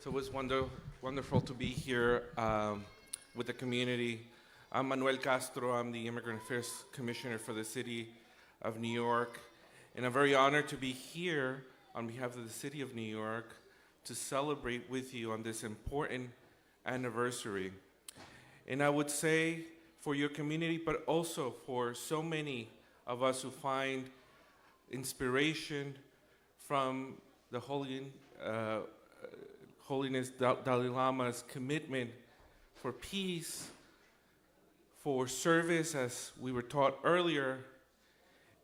So it was wonderful to be here with the community. I'm Manuel Castro. I'm the Immigrant Affairs Commissioner for the City of New York. And I'm very honored to be here on behalf of the City of New York to celebrate with you on this important anniversary. And I would say for your community, but also for so many of us who find inspiration from the Holiness Dalai Lama's commitment for peace, for service, as we were taught earlier,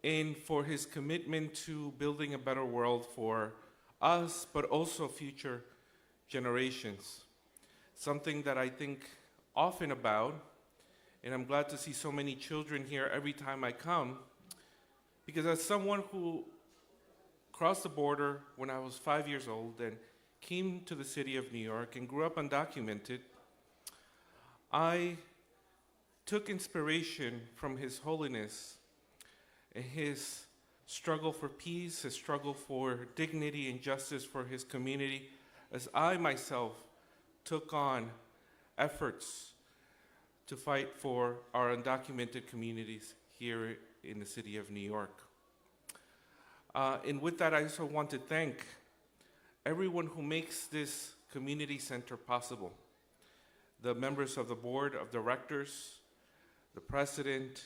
and for his commitment to building a better world for us, but also future generations. Something that I think often about, and I'm glad to see so many children here every time I come, because as someone who crossed the border when I was 5 years old and came to the city of New York and grew up undocumented, I took inspiration from His Holiness and his struggle for peace, his struggle for dignity and justice for his community, as I myself took on efforts to fight for our undocumented communities here in the city of New York. And with that, I also want to thank everyone who makes this community center possible. The members of the board of directors, the president,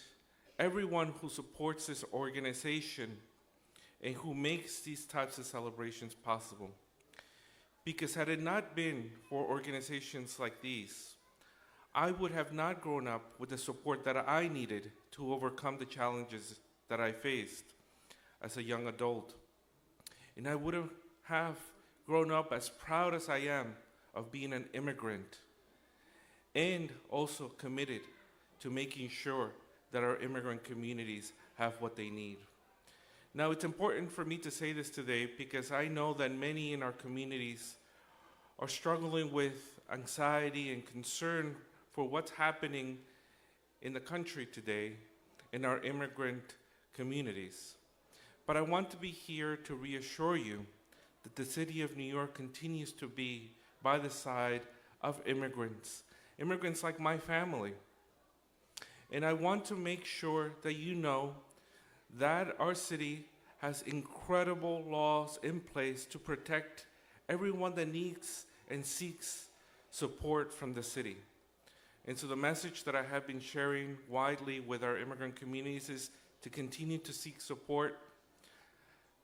everyone who supports this organization and who makes these types of celebrations possible. Because had it not been for organizations like these, I would have not grown up with the support that I needed to overcome the challenges that I faced as a young adult. And I wouldn't have grown up as proud as I am of being an immigrant, and also committed to making sure that our immigrant communities have what they need. Now, it's important for me to say this today because I know that many in our communities are struggling with anxiety and concern for what's happening in the country today in our immigrant communities. But I want to be here to reassure you that the city of New York continues to be by the side of immigrants like my family. And I want to make sure that you know that our city has incredible laws in place to protect everyone that needs and seeks support from the city. And so the message that I have been sharing widely with our immigrant communities is to continue to seek support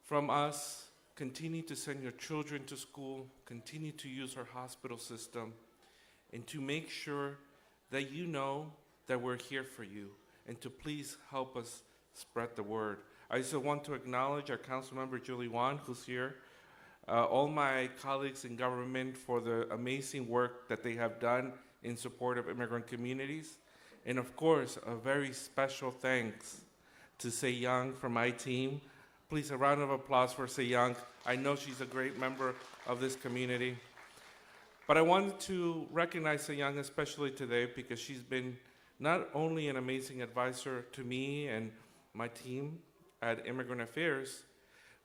from us, continue to send your children to school, continue to use our hospital system, and to make sure that you know that we're here for you, and to please help us spread the word. I also want to acknowledge our council member, Julie Wan, who's here, all my colleagues in government for the amazing work that they have done in support of immigrant communities, and of course, a very special thanks to Se Young from my team. Please, a round of applause for Se Young. I know she's a great member of this community. But I wanted to recognize Se Young especially today because she's been not only an amazing advisor to me and my team at Immigrant Affairs,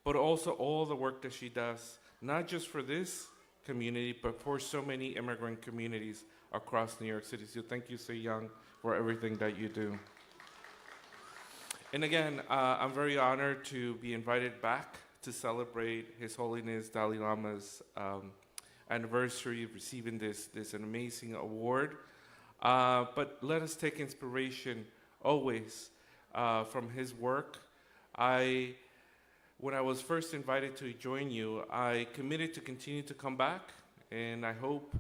but also all the work that she does, not just for this community, but for so many immigrant communities across New York City. So thank you, Se Young, for everything that you do. And again, I'm very honored to be invited back to celebrate His Holiness Dalai Lama's anniversary of receiving this an amazing award. But let us take inspiration always from his work. When I was first invited to join you, I committed to continue to come back, and I hope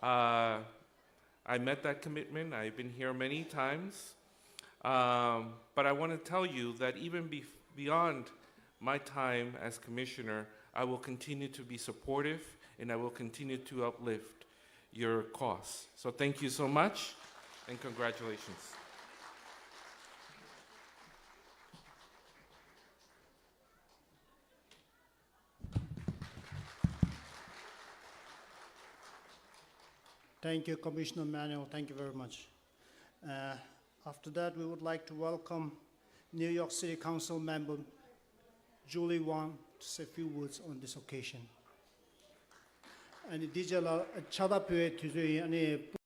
I met that commitment. I've been here many times. But I want to tell you that even beyond my time as commissioner, I will continue to be supportive and I will continue to uplift your cause. So thank you so much and congratulations. Thank you, Commissioner Manuel. Thank you very much. After that, we would like to welcome New York City Council member Julie Wan to say a few words on this occasion. 아니 디젤 차다표에 투자이 아니